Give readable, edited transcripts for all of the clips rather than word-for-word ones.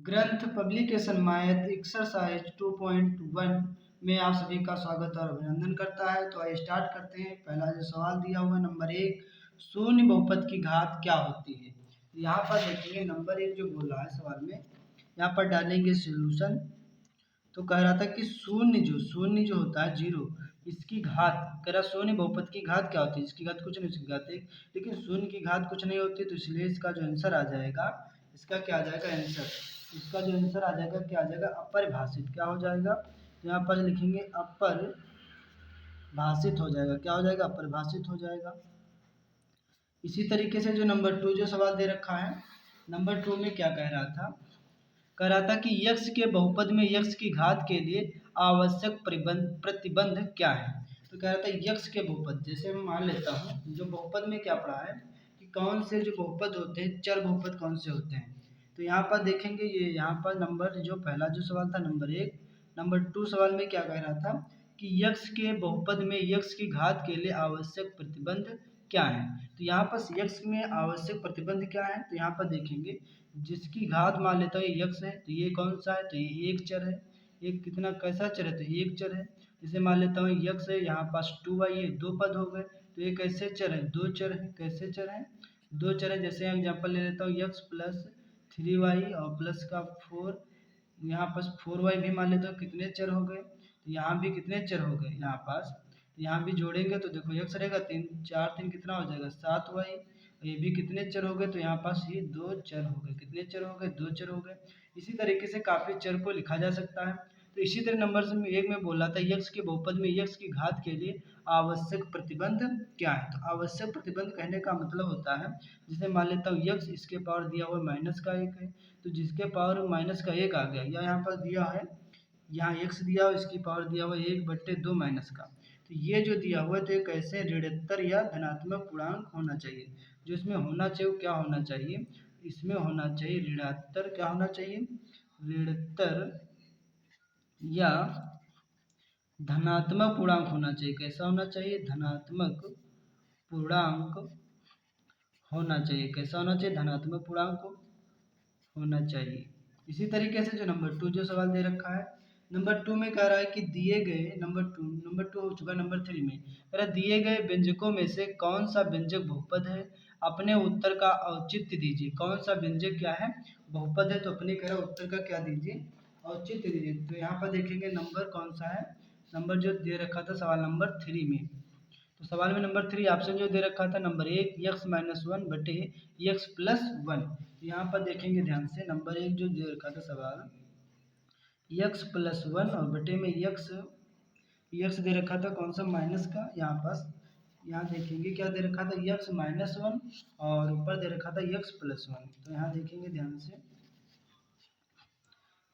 ग्रंथ publication मायत exercise 2.1 में आप सभी का स्वागत और अभिनंदन करता है। तो आइए स्टार्ट करते हैं। पहला जो सवाल दिया हुआ है नंबर 1, शून्य बहुपद की घात क्या होती है। यहाँ पर देखेंगे नंबर 1 जो बोला है सवाल में, यहाँ पर डालेंगे सॉल्यूशन। तो कह रहा था कि शून्य जो होता है जीरो, इसकी घात कह रहा शून्य बहुपद की घात क्या होती है। इसकी घात कुछ नहीं, इसकी घात एक, लेकिन शून्य की घात कुछ नहीं होती, तो इसलिए इसका जो आंसर आ जाएगा, इसका क्या आ जाएगा आंसर, इसका जो आंसर आ जाएगा क्या आ जाएगा, अपरिभाषित। क्या हो जाएगा, यहाँ पर लिखेंगे अपरिभाषित हो जाएगा। क्या हो जाएगा, अपरिभाषित हो जाएगा। इसी तरीके से जो नंबर 2 जो सवाल दे रखा है, नंबर 2 में क्या कह रहा था कि यक्स के बहुपद में यक्स की घात के लिए आवश्यक प्रतिबंध क्या है। तो कह रहा था यक्स के बहुपद, जैसे मैं मान लेता हूँ जो बहुपद में क्या पढ़ा है कि कौन से जो बहुपद होते हैं, चर बहुपद कौन से होते हैं। तो यहाँ पर देखेंगे, ये यहाँ पर नंबर जो पहला जो सवाल था नंबर 1, नंबर 2 सवाल में क्या कह रहा था कि यक्स के बहुपद में यक्स की घात के लिए आवश्यक प्रतिबंध क्या है। तो यहाँ पर यक्स में आवश्यक प्रतिबंध क्या है, तो यहाँ पर देखेंगे जिसकी घात मान लेता हूँ ये यक्स है, तो ये कौन सा है, तो ये एक चर है। एक कितना कैसा चर है, तो एक चर है। इसे मान लेता हूँ यक्स है, यहाँ पास 2y, ये दो पद हो गए। तो ये कैसे चर है, दो चर है। कैसे चर है, दो चर है। जैसे एग्जाम्पल ले लेता हूँ यक्स प्लस 3y और प्लस का 4, यहाँ पास 4y भी मान लेता हूँ। कितने चर हो गए, तो यहाँ भी कितने चर हो गए यहाँ पास, यहाँ भी जोड़ेंगे तो देखो यक्स रहेगा 3 4 3 कितना हो जाएगा 7y, ये भी कितने चर हो गए, तो यहाँ पास ये दो चर हो गए। कितने चर हो गए, दो चर हो गए। इसी तरीके से काफी चर को लिखा जा सकता है। तो इसी तरह नंबर 1 में बोला था यक्स के बहुपद में यक्स की घात के लिए आवश्यक प्रतिबंध क्या है। तो आवश्यक प्रतिबंध कहने का मतलब होता है, जिसे मान लेता हूँ यक्स, इसके पावर दिया हुआ माइनस का 1 है, तो जिसके पावर माइनस का 1 आ गया, या यहाँ पर दिया है, यहाँ एक्स दिया हुआ, इसकी पावर दिया हुआ 1/2 माइनस का। तो ये जो दिया हुआ है, तो ये कैसे ऋणात्मक या धनात्मक पूर्णांक होना चाहिए। जो इसमें होना चाहिए वो क्या होना चाहिए, इसमें होना चाहिए ऋणात्मक, क्या होना चाहिए, ऋणात्मक या धनात्मक पूर्णांक होना चाहिए। कैसा होना चाहिए, धनात्मक पूर्णांक होना चाहिए। कैसा होना चाहिए, धनात्मक पूर्णांक होना चाहिए। इसी तरीके से जो नंबर 2 जो सवाल दे रखा है, नंबर 2 में कह रहा है कि दिए गए नंबर 2 हो चुका। नंबर 3 में कह रहा है दिए गए व्यंजकों में से कौन सा व्यंजक बहुपद है, अपने उत्तर का औचित्य दीजिए। कौन सा व्यंजक क्या है, बहुपद है, तो अपने कह रहा है उत्तर का क्या दीजिए, औचित्य दीजिए। तो यहाँ पर देखेंगे नंबर कौन सा है, नंबर जो दे रखा था सवाल नंबर 3 में। तो सवाल में नंबर 3 ऑप्शन जो दे रखा था नंबर 1 यक्स माइनस 1 बटे यक्स प्लस 1। यहाँ पर देखेंगे ध्यान से, नंबर 1 जो दे रखा था सवाल यक्स प्लस 1 और बटे में यक्स यक्स दे रखा था कौन सा, माइनस का। यहाँ पास यहाँ देखेंगे क्या दे रखा था, यक्स माइनस 1 और ऊपर दे रखा था यक्स प्लस 1। तो यहाँ देखेंगे ध्यान से,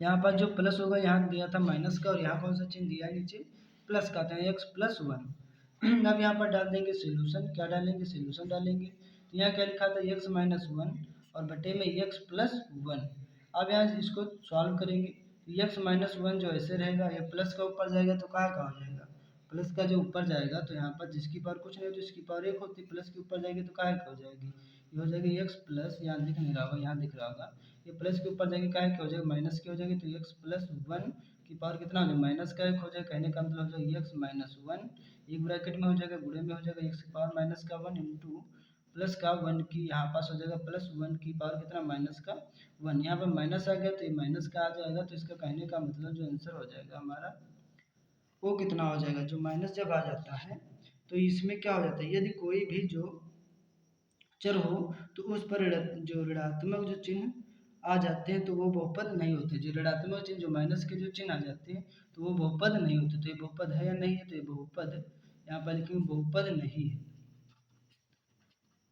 यहाँ पर जो प्लस होगा यहाँ दिया था माइनस का, और यहाँ कौन सा चिन्ह दिया है नीचे, प्लस का, था एक्स प्लस 1। अब यहाँ पर डाल देंगे सोल्यूशन। क्या डालेंगे, सोल्यूशन डालेंगे। तो यहाँ क्या लिखा था, एक्स माइनस 1 और बटे में एक्स प्लस 1। अब यहाँ इसको सॉल्व करेंगे। एक्स माइनस 1 जो ऐसे रहेगा, ये प्लस का ऊपर जाएगा तो कहाँ का हो जाएगा, प्लस का जो ऊपर जाएगा, तो यहाँ पर जिसकी पावर कुछ नहीं, तो इसकी पावर 1 होती, प्लस के ऊपर जाएगी तो कहाँ का हो जाएगी, ये हो जाएगी एक्स प्लस, यहाँ दिख नहीं रहा होगा, यहाँ दिख रहा होगा, ये प्लस के ऊपर जाएगी क्या हो जाएगा, माइनस की हो जाएगी। तो एक्स प्लस 1 की पावर कितना हो जाएगा, माइनस का 1 हो जाएगा। कहने का मतलब हो जाएगा एक्स माइनस 1 एक ब्रैकेट में हो जाएगा, गुणे में हो जाएगा एक्स की पावर माइनस का 1 इंटू प्लस का 1 की यहाँ पास हो जाएगा प्लस 1 की पावर कितना, माइनस का 1। यहाँ पर माइनस आ गया तो ये माइनस का आ जाएगा। तो इसका कहने का मतलब जो आंसर हो जाएगा हमारा वो कितना हो जाएगा, जो माइनस जब आ जाता है तो इसमें क्या हो जाता है, यदि कोई भी जो चर हो तो उस पर जो ऋणात्मक जो चिन्ह आ जाते हैं तो वो बहुपद नहीं होते। जो ऋणात्मक चिन्ह, जो माइनस के जो चिन्ह आ जाते हैं तो वो बहुपद नहीं होते। तो ये बहुपद है या नहीं है, तो ये बहुपद, यहाँ पर लिखेंगे बहुपद नहीं है,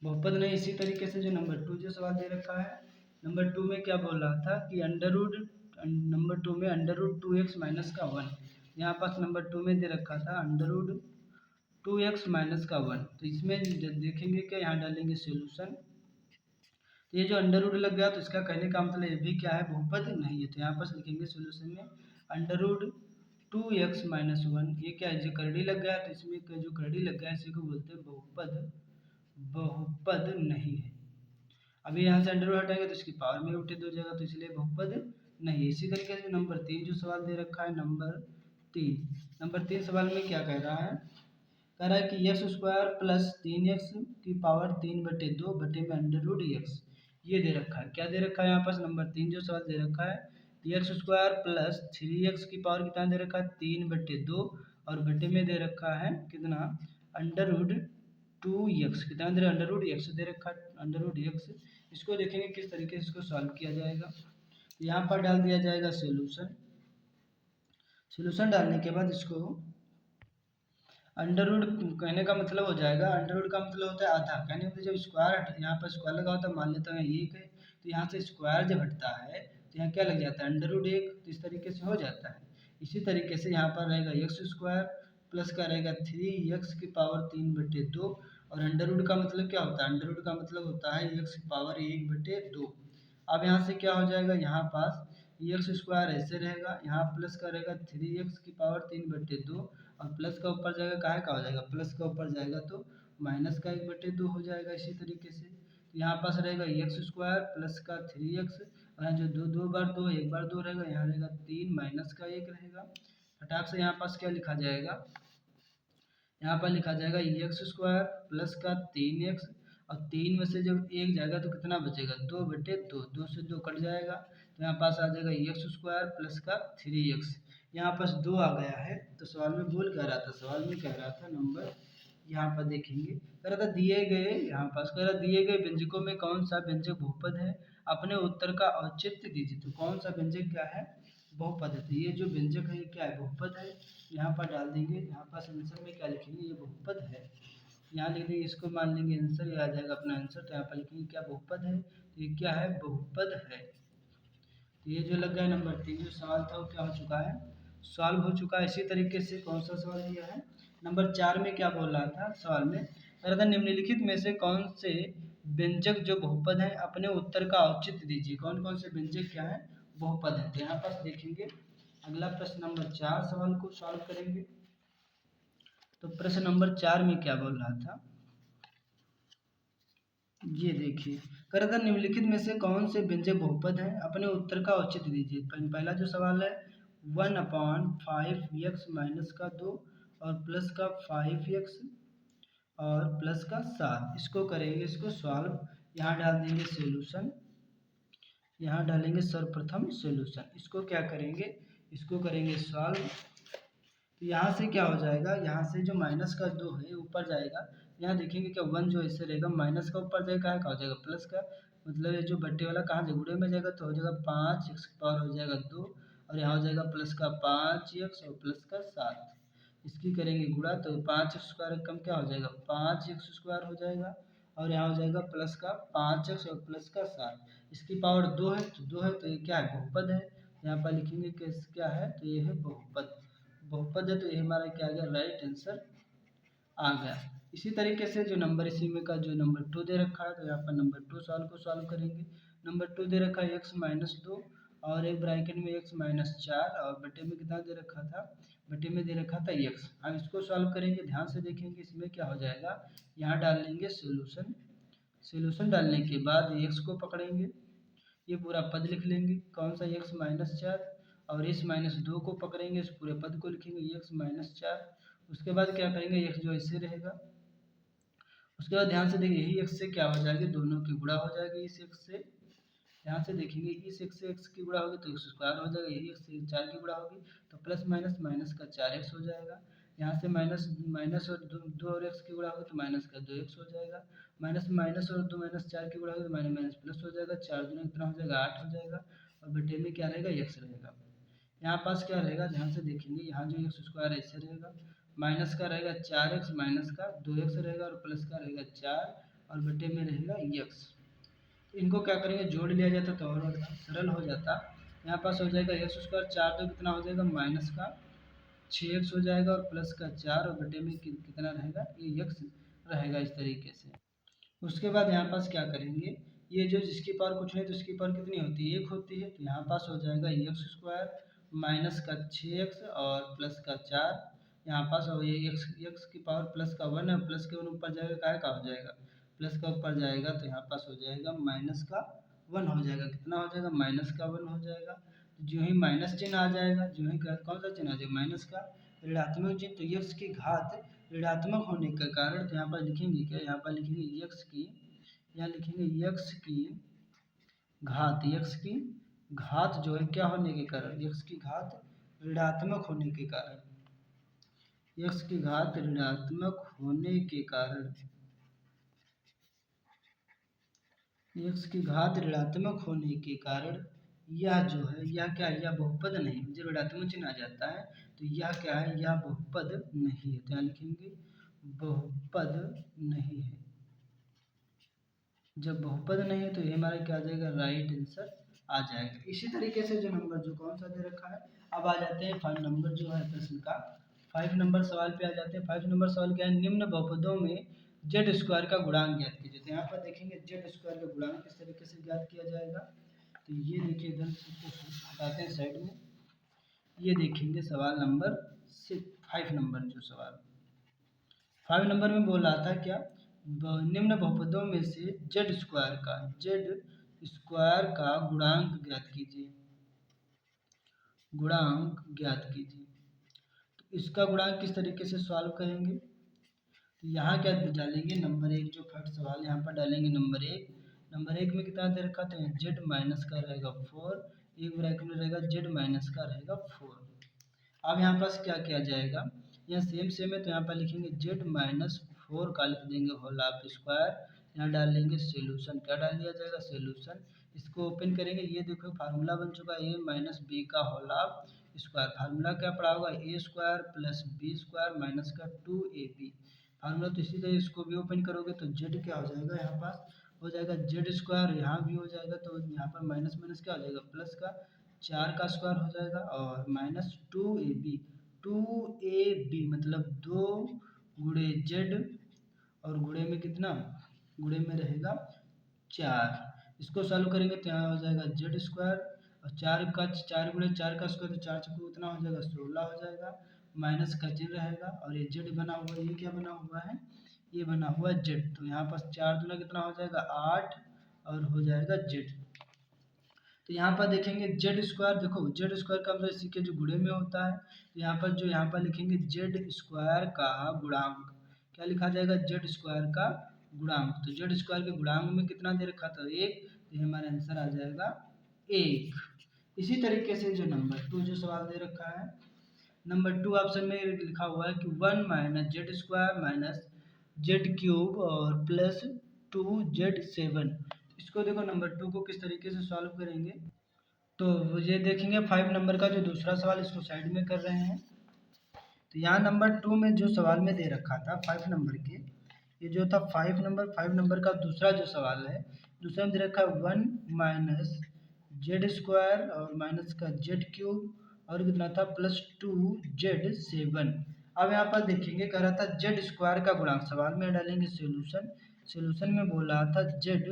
बहुपद नहीं। इसी तरीके से जो नंबर 2 जो सवाल दे रखा है, नंबर 2 में क्या बोल रहा था कि नंबर 2 में अंडर रूट 2x माइनस का 1। यहाँ पास नंबर 2 में दे रखा था अंडर रूट 2x माइनस का 1। तो इसमें देखेंगे क्या, यहाँ डालेंगे सोल्यूशन। तो ये जो अंडर रूट लग गया तो इसका कहने का मतलब ये भी क्या है, बहुपद नहीं है। तो यहाँ पर लिखेंगे सोल्यूशन में अंडर रूट 2x माइनस 1, ये क्या है, जो करड़ी लग गया, तो इसमें जो करड़ी लग गया इसी को बोलते हैं बहुपद, बहुपद नहीं है। अभी यहाँ से अंडर रूट हटाएंगे तो इसकी पावर में रोटेट हो जाएगा, तो इसलिए बहुपद नहीं। इसी तरीके से नंबर 3 जो सवाल दे रखा है, नंबर तीन सवाल में क्या कह रहा है, कह रहा है कि एक्स स्क्वायर प्लस 3x की पावर 3/2 बटे में अंडर रूट एक्स, ये दे रखा है। क्या दे रखा है यहाँ पास, नंबर 3 जो सवाल दे रखा है, एक्स स्क्वायर प्लस 3x की पावर कितना दे रखा है, 3/2, और बटे में दे रखा है कितना, अंडर रूट 2x, कितना दे रखा है, अंडर रूट एक्स दे रखा है, अंडर रूट एक्स। इसको देखेंगे किस तरीके से इसको सॉल्व किया जाएगा। यहाँ पर डाल दिया जाएगा सोल्यूशन। सोल्यूशन डालने के बाद इसको अंडर रूट, कहने का मतलब हो जाएगा, अंडर रूट का मतलब होता है आधा, कहने का मतलब जब स्क्वायर यहाँ पर स्क्वायर लगा होता है, मान लेता हूँ एक है, तो यहाँ से स्क्वायर जब हटता है तो यहाँ क्या लग जाता है, अंडर रूट 1, तो इस तरीके से हो जाता है। इसी तरीके से यहाँ पर रहेगा एक्स स्क्वायर प्लस का रहेगा 3x की पावर 3/2, और अंडर रूट का मतलब क्या होता है, अंडर रूट का मतलब होता है x की पावर 1/2। अब यहाँ से क्या हो जाएगा, यहाँ पास एक्स स्क्वायर ऐसे रहेगा, यहाँ प्लस का रहेगा 3x की पावर 3/2, और प्लस का ऊपर जाएगा काहे का हो जाएगा, प्लस का ऊपर जाएगा तो माइनस का 1/2 हो जाएगा। इसी तरीके से तो यहाँ पास रहेगा एक्स स्क्वायर प्लस का 3x, और यहाँ जो दो बार दो, एक बार दो रहेगा, यहाँ रहेगा 3 माइनस का 1 रहेगा। फटाक से यहाँ पास क्या लिखा जाएगा, यहाँ पर लिखा जाएगा एक्स स्क्वायर प्लस का 3x, और 3 में से जब 1 जाएगा तो कितना बचेगा, 2/2, 2 से 2 कट जाएगा, तो यहाँ पास आ जाएगा एक्स स्क्वायर प्लस का 3x। यहाँ पास 2 आ गया है, तो सवाल में बोल कह रहा था, सवाल में कह रहा था नंबर, यहाँ पर देखेंगे कह रहा था दिए गए, यहाँ पास कह रहा दिए गए व्यंजकों में कौन सा व्यंजक बहुपद है, अपने उत्तर का औचित्य दीजिए। तो कौन सा व्यंजक क्या है, बहुपद है। तो ये जो व्यंजक है ये क्या है, बहुपद है। यहाँ पर डाल देंगे, यहाँ पास आंसर में क्या लिखेंगे, ये बहुपद है, यहाँ लिख देंगे, इसको मान लेंगे आंसर, ये आ जाएगा अपना आंसर। तो यहाँ पर लिखेंगे क्या, बहुपद है, तो ये क्या है, बहुपद है। तो ये जो लग गया नंबर 3 जो सवाल था वो क्या हो चुका है, सॉल्व हो चुका है। इसी तरीके से कौन सा सवाल दिया है, नंबर 4 में क्या बोल रहा था, सवाल में कह रहा था निम्नलिखित में से कौन से व्यंजक जो बहुपद है अपने उत्तर का औचित्य दीजिए। कौन कौन से व्यंजक क्या है, बहुपद है। तो यहाँ पास देखेंगे अगला प्रश्न नंबर 4 सवाल को सॉल्व करेंगे। तो प्रश्न नंबर 4 में क्या बोल रहा था, ये देखिए, कह रहा था निम्नलिखित में से कौन से व्यंजक बहुपद हैं, अपने उत्तर का औचित्य दीजिए। पहला जो सवाल है 1/5x माइनस का 2 और प्लस का 5x और प्लस का 7, इसको करेंगे, इसको सॉल्व। यहाँ डाल देंगे सोल्यूशन, यहाँ डालेंगे सर्वप्रथम सोल्यूशन, इसको क्या करेंगे, इसको करेंगे सॉल्व। तो यहाँ से क्या हो जाएगा, यहाँ से जो माइनस का 2 है ऊपर जाएगा, यहाँ देखेंगे क्या 1 जो ऐसे रहेगा, माइनस का ऊपर जाएगा का हो जाएगा प्लस का, मतलब ये जो बट्टे वाला कहाँ जाएगा, गुणे में जाएगा, तो हो जाएगा 5x की पावर हो जाएगा 2, और यहाँ हो जाएगा प्लस का 5x और प्लस का 7, इसकी करेंगे गुणा, तो 5x स्क्वायर कम क्या हो जाएगा, 5x स्क्वायर हो जाएगा, और यहाँ हो जाएगा प्लस का 5x और प्लस का 7, इसकी पावर 2 है, तो 2 है, तो ये क्या है, बहुपद है। यहाँ पर लिखेंगे कि क्या है, तो ये है बहुपद, बहुपद है, तो ये हमारा क्या आ गया, राइट आंसर आ गया। इसी तरीके से जो नंबर इसी में का जो नंबर 2 दे रखा है, तो यहाँ पर नंबर 2 सवाल को सॉल्व करेंगे। नंबर 2 दे रखा है x-2 और एक ब्रैकेट में x-4, और बटे में कितना दे रखा था, बटे में दे रखा था x। हम इसको सॉल्व करेंगे, ध्यान से देखेंगे, इसमें क्या हो जाएगा, यहाँ डाल लेंगे सोल्यूशन। सोल्यूशन डालने के बाद x को पकड़ेंगे, ये पूरा पद लिख लेंगे, कौन सा x-4, और इस -2 को पकड़ेंगे, इस पूरे पद को लिखेंगे x-4। उसके बाद क्या करेंगे, x जो ऐसे रहेगा, उसके बाद ध्यान से देखिए यही x से क्या हो जाएगी, दोनों की गुणा हो जाएगी इस x से। ध्यान से देखेंगे इस x से x की गुणा होगी तो x स्क्वायर हो जाएगा, यही x से 4 की गुणा होगी तो प्लस माइनस माइनस का 4x हो जाएगा। यहाँ से माइनस माइनस और 2 और x की गुणा होगी तो माइनस का 2x हो जाएगा। माइनस माइनस और 2 माइनस 4 की गुणा होगी तो माइनस माइनस प्लस हो जाएगा, 4 दूनी कितना हो जाएगा, 8 हो जाएगा, और बटे में क्या रहेगा, x रहेगा। यहाँ पास क्या रहेगा, ध्यान से देखेंगे, यहाँ जो एक्स स्क्वायर ऐसे रहेगा, माइनस का रहेगा 4x, माइनस का 2x रहेगा, और प्लस का रहेगा 4, और बटे में रहेगा x। तो इनको क्या करेंगे, जोड़ लिया जाता तो और सरल हो जाता। यहाँ पास हो जाएगा एक्स स्क्वायर 4 तो कितना हो जाएगा, माइनस का 6x हो जाएगा, और प्लस का 4, और बटे में कितना रहेगा, ये x रहेगा इस तरीके से। उसके बाद यहाँ पास क्या करेंगे, ये जो जिसकी पावर कुछ नहीं तो इसकी पावर कितनी होती है, 1 होती है, तो यहाँ पास हो जाएगा एक्स स्क्वायर माइनस का 6x और प्लस का 4। यहाँ पास हो ये एक्स की पावर प्लस का 1 है, प्लस के 1 ऊपर जाएगा काय का हो जाएगा, प्लस का ऊपर जाएगा तो यहाँ पास हो जाएगा माइनस का 1 हो जाएगा, कितना हो जाएगा, -1 हो जाएगा। जो ही माइनस चिन्ह आ जाएगा, जो ही कौन सा चिन्ह आ जाएगा, माइनस का ऋणात्मक चिन्ह, तो यक्स की घात ऋणात्मक होने के कारण, तो यहाँ पर लिखेंगे क्या, यहाँ पर लिखेंगे यक्स की, यहाँ लिखेंगे यक्स की घात, यक्स की घात जो है क्या होने के कारण, यक्स की घात ऋणात्मक होने के कारण, यक्स की घात ऋणात्मक होने के कारण, यक्स की घात ऋणात्मक होने के कारण यह जो है, यह क्या है, यह बहुपद नहीं, जब ऋणात्मक चिन्ह आ जाता है तो यह क्या है, यह बहुपद नहीं है, तो यहाँ लिखेंगे बहुपद नहीं है। जब बहुपद नहीं है तो ये हमारा क्या आ जाएगा, राइट आंसर आ जाएगा। इसी तरीके से जो नंबर जो कौन सा दे रखा है, अब आ जाते हैं 5 नंबर जो है प्रश्न का, 5 नंबर सवाल पे आ जाते हैं। 5 नंबर सवाल क्या है, निम्न बहुपदों में जेड स्क्वायर का गुणांक ज्ञात कीजिए। तो यहाँ पर देखेंगे जेड स्क्वायर का गुणांक किस तरीके से ज्ञात किया जाएगा, तो ये देखिए इधर हटाते हैं साइड में, ये देखेंगे सवाल नंबर 5 नंबर जो सवाल 5 नंबर में बोल रहा था क्या, निम्न बहुपदों में से जेड स्क्वायर का गुणांक ज्ञात कीजिए, गुणांक ज्ञात कीजिए। तो इसका गुणांक किस तरीके से सॉल्व करेंगे, तो यहाँ क्या डालेंगे, नंबर 1 जो फर्स्ट सवाल यहाँ पर डालेंगे नंबर एक में कितना दे रखा था, जेड माइनस का रहेगा 4, एक ब्रैकेट में रहेगा जेड माइनस का रहेगा 4। अब यहाँ पास क्या किया जाएगा, यहाँ सेम है तो यहाँ पर लिखेंगे जेड माइनस 4 का लिख देंगे होल ऑफ स्क्वायर, यहाँ डाल लेंगे सोल्यूशन, क्या डाल दिया जाएगा, सोल्यूशन। इसको ओपन करेंगे, ये देखो फार्मूला बन चुका है ए माइनस बी का होल ऑफ स्क्वायर, फार्मूला क्या पड़ा होगा, a square plus b square minus का 2ab फार्मूला। तो इसी तरह इसको भी ओपन करोगे तो जेड क्या हो जाएगा, यहाँ पास हो जाएगा जेड स्क्वायर, यहाँ भी हो जाएगा, तो यहाँ पर माइनस माइनस क्या हो जाएगा, प्लस का 4 का स्क्वायर हो जाएगा, और माइनस 2ab मतलब 2 गुणे जेड, और गुणे में कितना, गुणे में रहेगा 4। इसको सॉल्व करेंगे तो यहाँ हो जाएगा जेड स्क्वायर, और 4 गुणे 4 का स्क्वायर, तो 4 चौको उतना हो जाएगा 16 हो जाएगा, माइनस का चिन्ह रहेगा, और ये जेड बना हुआ है, ये क्या बना हुआ है, ये बना हुआ है जेड, तो यहाँ पर 4 दूना कितना हो जाएगा 8, और हो जाएगा जेड। तो यहाँ पर देखेंगे जेड स्क्वायर, देखो जेड स्क्वायर का मतलब इसी के जो गुणे में होता है, तो यहाँ पर लिखेंगे जेड स्क्वायर का गुणांक, क्या लिखा जाएगा, जेड स्क्वायर का गुणांक। तो जेड स्क्वायर के गुणांक में कितना दे रखा था, 1, तो ये हमारा आंसर आ जाएगा 1। इसी तरीके से जो नंबर 2 जो सवाल दे रखा है, नंबर 2 ऑप्शन में लिखा हुआ है कि 1 minus Z square minus Z cube और प्लस 2z7। इसको देखो नंबर 2 को किस तरीके से सॉल्व करेंगे, तो ये देखेंगे 5 नंबर का जो दूसरा सवाल, इसको साइड में कर रहे हैं। तो यहाँ नंबर 2 में जो सवाल में दे रखा था 5 नंबर के, ये जो था 5 नंबर का दूसरा जो सवाल है, दूसरा में दे रखा है 1 माइनस जेड स्क्वायर और माइनस का जेड क्यूब, और कितना था प्लस 2z7। अब यहाँ पर देखेंगे कह रहा था जेड स्क्वायर का गुणांक, सवाल में डालेंगे सोल्यूशन में बोल रहा था जेड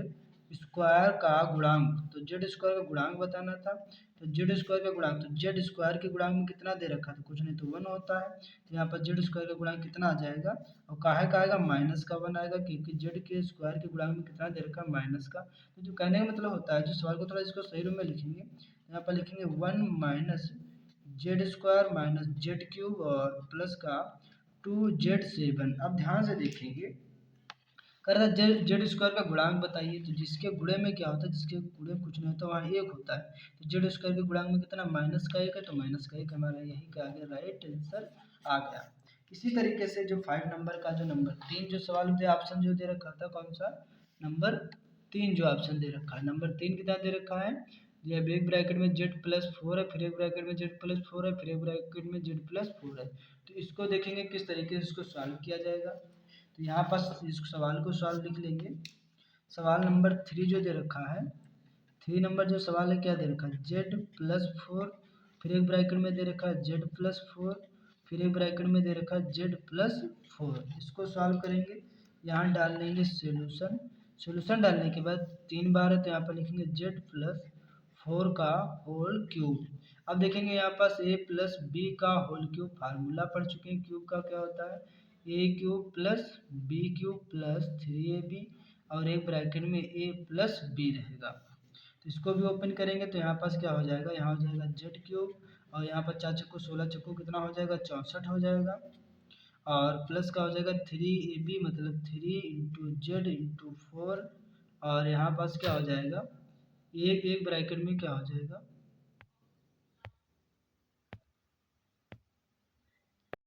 स्क्वायर का गुणांक, तो जेड स्क्वायर का गुणांक बताना था। तो जेड स्क्वायर का गुणांक, तो जेड स्क्वायर के गुणांक में कितना दे रखा था, कुछ नहीं तो 1 होता है, तो यहाँ पर जेड स्क्वायर का गुणांक कितना आ जाएगा, और काहे का आएगा, माइनस का 1 आएगा, क्योंकि जेड के स्क्वायर के गुणांक में कितना दे रखा है, माइनस का। तो जो कहने का मतलब होता है, जो सवाल को थोड़ा इसको सही रूप में लिखेंगे, यहाँ पर लिखेंगे 1 minus Z square minus Z cube और प्लस का 2z7। अब ध्यान से देखेंगे, कर रहा है जेड स्क्वायर का गुणांक बताइए, तो जिसके गुणे में क्या होता है, जिसके गुणे कुछ नहीं होता वहाँ 1 होता है, तो जेड स्क्वायर के गुणांक में कितना, माइनस का 1 है, तो माइनस का 1 हमारा यही क्या आ गया, राइट आंसर आ गया। इसी तरीके से जो 5 नंबर का जो नंबर 3 जो सवाल दे ऑप्शन जो दे रखा था, कौन सा, नंबर 3 जो ऑप्शन दे रखा है, नंबर 3 कितना दे रखा है, ये एक ब्रैकेट में जेड प्लस 4 है, फिर एक ब्रैकेट में जेड प्लस 4 है, फिर एक ब्रैकेट में जेड प्लस 4 है। तो इसको देखेंगे किस तरीके से इसको सॉल्व किया जाएगा, तो यहाँ पर इस सवाल को सॉल्व लिख लेंगे। सवाल नंबर 3 जो दे रखा है, 3 नंबर जो सवाल है क्या दे रखा है, जेड प्लस 4, फिर एक ब्रैकेट में दे रखा है जेड प्लस 4, फिर एक ब्रैकेट में दे रखा है जेड प्लस 4। इसको सॉल्व करेंगे, यहाँ डाल लेंगे सोल्यूशन डालने के बाद 3 बार है, तो यहाँ पर लिखेंगे जेड प्लस 4 का होल क्यूब। अब देखेंगे यहाँ पास a प्लस बी का होल क्यूब, फार्मूला पढ़ चुके हैं क्यूब का क्या होता है, a cube plus b cube plus 3ab, और एक ब्रैकेट में a प्लस बी रहेगा। तो इसको भी ओपन करेंगे तो यहाँ पास क्या हो जाएगा, यहाँ हो जाएगा जेड क्यूब, और यहाँ पर 4 चक्कू 16 चक्कू कितना हो जाएगा, 64 हो जाएगा। और प्लस का हो जाएगा 3ab मतलब 3 इंटू जेड इंटू 4, और यहाँ पास क्या हो जाएगा, एक एक ब्रैकेट में क्या हो जाएगा